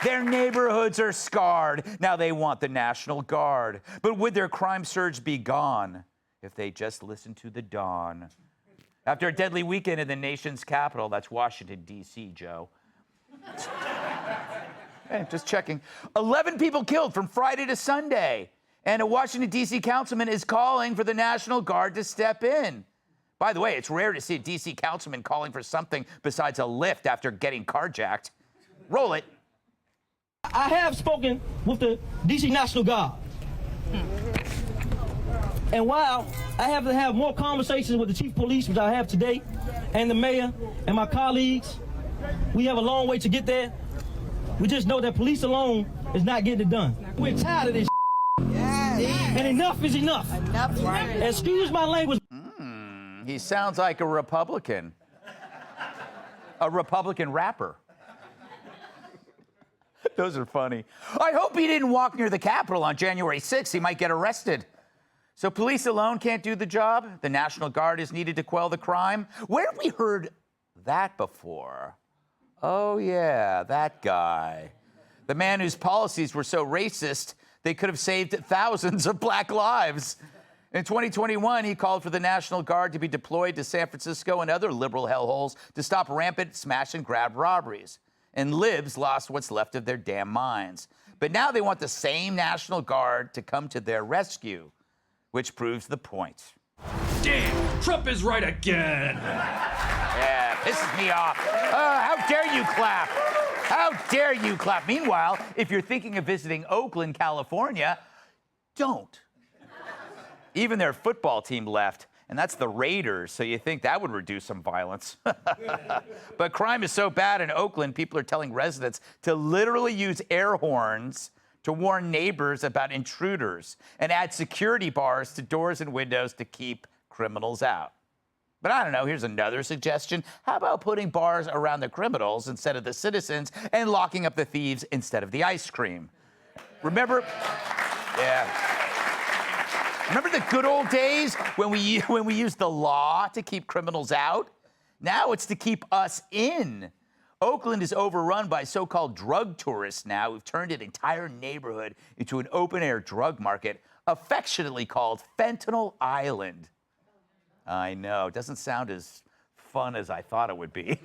Their neighborhoods are scarred. Now they want the National Guard. But would their crime surge be gone if they just listened to the dawn? After a deadly weekend in the nation's capital, that's Washington, D.C., Joe. Hey, just checking. 11 people killed from Friday to Sunday. And a Washington, D.C. councilman is calling for the National Guard to step in. By the way, it's rare to see a D.C. councilman calling for something besides a lift after getting carjacked. Roll it. I have spoken with the D.C. National Guard. And while I have to have more conversations with the chief of police, which I have today, and the mayor and my colleagues, we have a long way to get there. We just know that police alone is not getting it done. We're tired of this. Yes. And enough is enough. Enough, right. Excuse my language. He sounds like a Republican. A Republican rapper. Those are funny. I hope he didn't walk near the Capitol on January 6th. He might get arrested. So police alone can't do the job? The National Guard is needed to quell the crime? Where have we heard that before? Oh, yeah, that guy. The man whose policies were so racist, they could have saved thousands of black lives. In 2021, he called for the National Guard to be deployed to San Francisco and other liberal hellholes to stop rampant smash and grab robberies. And libs lost what's left of their damn minds. But now they want the same National Guard to come to their rescue, which proves the point. Damn, Trump is right again. Yeah, pisses me off. How dare you clap? How dare you clap? Meanwhile, if you're thinking of visiting Oakland, California, don't. Even their football team left, and that's the Raiders, so you think that would reduce some violence. But crime is so bad in Oakland, people are telling residents to literally use air horns to warn neighbors about intruders and add security bars to doors and windows to keep criminals out. But I don't know, here's another suggestion. How about putting bars around the criminals instead of the citizens and locking up the thieves instead of the ice cream? Remember? Yeah. Remember the good old days when we used the law to keep criminals out? Now it's to keep us in. Oakland is overrun by so-called drug tourists now who've turned an entire neighborhood into an open-air drug market, affectionately called Fentanyl Island. I know, it doesn't sound as fun as I thought it would be.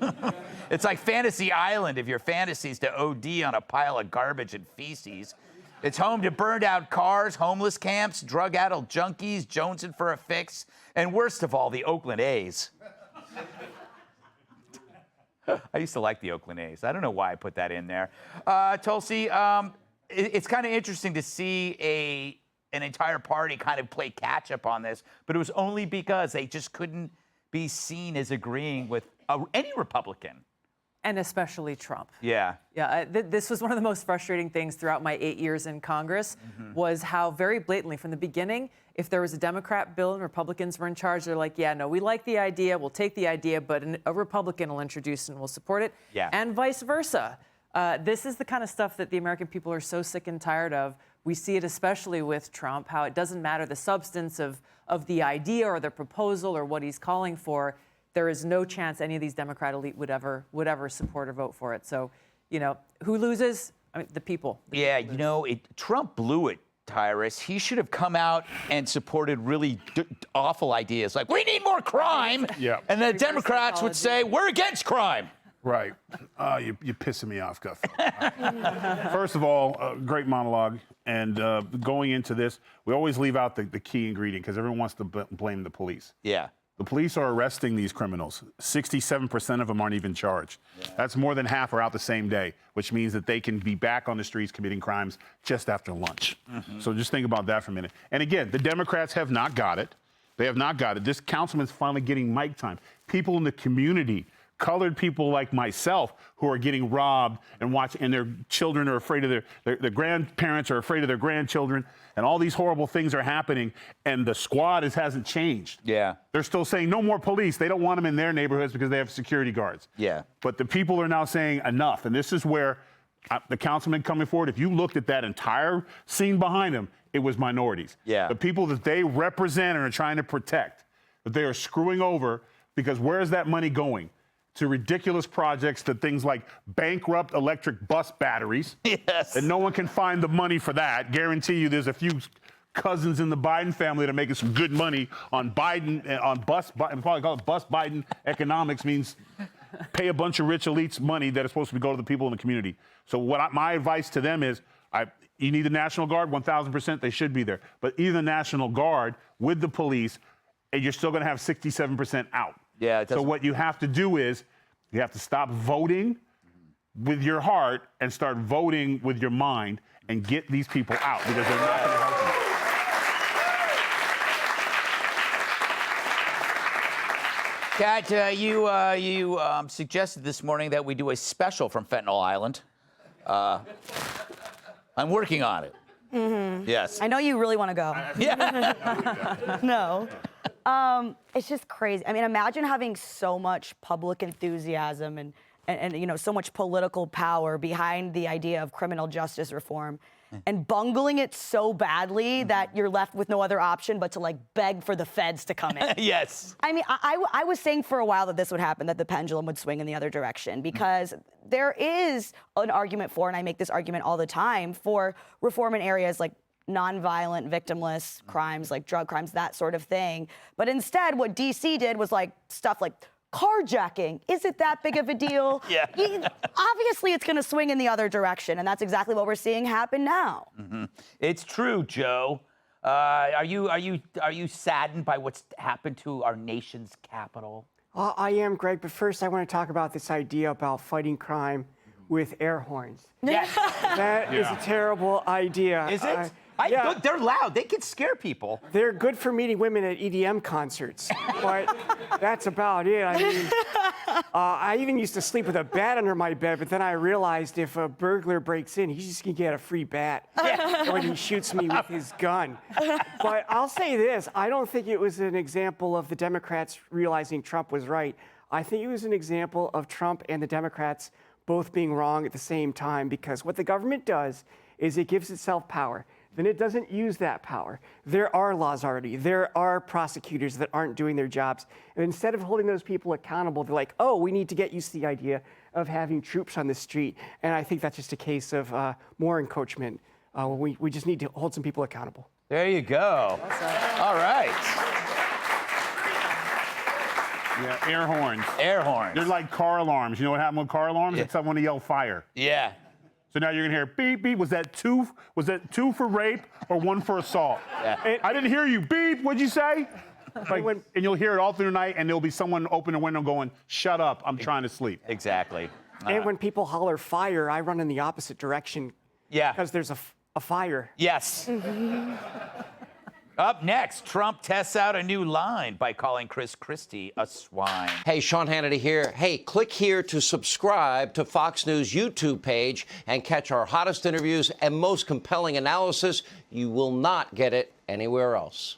It's like Fantasy Island if your fantasy is to OD on a pile of garbage and feces. It's home to burned out cars, homeless camps, drug-addled junkies, jonesing for a fix, and worst of all, the Oakland A's. I used to like the Oakland A's. I don't know why I put that in there. Tulsi, it's kind of interesting to see an entire party kind of play catch-up on this, but it was only because they just couldn't be seen as agreeing with any Republican. And especially Trump. Yeah. Yeah, this was one of the most frustrating things throughout my 8 years in Congress, was how very blatantly from the beginning, if there was a Democrat bill and Republicans were in charge, they're like, yeah, no, we like the idea, we'll take the idea, but a Republican will introduce and we'll support it. Yeah. And vice versa. This is the kind of stuff that the American people are so sick and tired of. We see it especially with Trump, how it doesn't matter the substance of the idea or the proposal or what he's calling for. There is no chance any of these Democrat elite would ever support or vote for it. So, you know, who loses? I mean, the people. Yeah, you know, Trump blew it, Tyrus. He should have come out and supported really awful ideas like, we need more crime. Yeah. And the Democrats would say, we're against crime. Right. You're pissing me off, Gutfeld. First of all, great monologue. And going into this, we always leave out the key ingredient because everyone wants to blame the police. Yeah. The police are arresting these criminals. 67% of them aren't even charged. Yeah. That's more than half are out the same day, which means that they can be back on the streets committing crimes just after lunch. So just think about that for a minute. And again, the Democrats have not got it. They have not got it. This councilman's finally getting mic time. People in the community, colored people like myself who are getting robbed and their children are afraid of their grandparents are afraid of their grandchildren, and all these horrible things are happening, and the squad hasn't changed. Yeah. They're still saying no more police. They don't want them in their neighborhoods because they have security guards. Yeah. But the people are now saying enough, and this is where the councilman coming forward, if you looked at that entire scene behind him, it was minorities. Yeah. The people that they represent and are trying to protect, that they are screwing over, because where is that money going? to ridiculous projects to things like bankrupt electric bus batteries. Yes. And no one can find the money for that. Guarantee you there's a few cousins in the Biden family that are making some good money on Biden, probably call it bus Biden economics, means pay a bunch of rich elites money that is supposed to go to the people in the community. So my advice to them is, you need the National Guard, 1,000%, they should be there. But even the National Guard with the police, and you're still going to have 67% out. Yeah. So what you have to do is you have to stop voting with your heart and start voting with your mind and get these people out because they're not going to help you. Kat, you suggested this morning that we do a special from Fentanyl Island. I'm working on it. Mm-hmm. Yes. I know you really want to go. Yeah. No. It's just crazy. I mean, imagine having so much public enthusiasm and so much political power behind the idea of criminal justice reform and bungling it so badly that you're left with no other option but to beg for the feds to come in. Yes. I mean, I was saying for a while that this would happen, that the pendulum would swing in the other direction, because there is an argument for, and I make this argument all the time, for reform in areas like nonviolent, victimless crimes like drug crimes, that sort of thing. But instead, what D.C. did was stuff like carjacking. Is it that big of a deal? Yeah. Obviously, it's going to swing in the other direction, and that's exactly what we're seeing happen now. Mm-hmm. It's true, Joe. Are you saddened by what's happened to our nation's capital? I am, Greg, but first I want to talk about this idea about fighting crime with air horns. Yes. That is a terrible idea. Is it? Yeah. They're loud. They can scare people. They're good for meeting women at EDM concerts, but that's about it. I mean, I even used to sleep with a bat under my bed, but then I realized if a burglar breaks in, he's just gonna get a free bat when he shoots me with his gun. But I'll say this, I don't think it was an example of the Democrats realizing Trump was right. I think it was an example of Trump and the Democrats both being wrong at the same time, because what the government does is it gives itself power. Then it doesn't use that power. There are laws already. There are prosecutors that aren't doing their jobs. And instead of holding those people accountable, they're like, oh, we need to get used to the idea of having troops on the street. And I think that's just a case of more encroachment. We just need to hold some people accountable. There you go. All right. Yeah, air horns. Air horns. They're like car alarms. You know what happened with car alarms? Yeah. It's someone to yell fire. Yeah. So now you're gonna hear beep beep. Was that two for rape or one for assault? Yeah. I didn't hear you. Beep. What'd you say? And you'll hear it all through the night, and there'll be someone open a window going, "Shut up! I'm trying to sleep." Exactly. And when people holler fire, I run in the opposite direction. Yeah. Because there's a fire. Yes. Up next, Trump tests out a new line by calling Chris Christie a swine. Hey, Sean Hannity here. Hey, click here to subscribe to Fox News YouTube page and catch our hottest interviews and most compelling analysis. You will not get it anywhere else.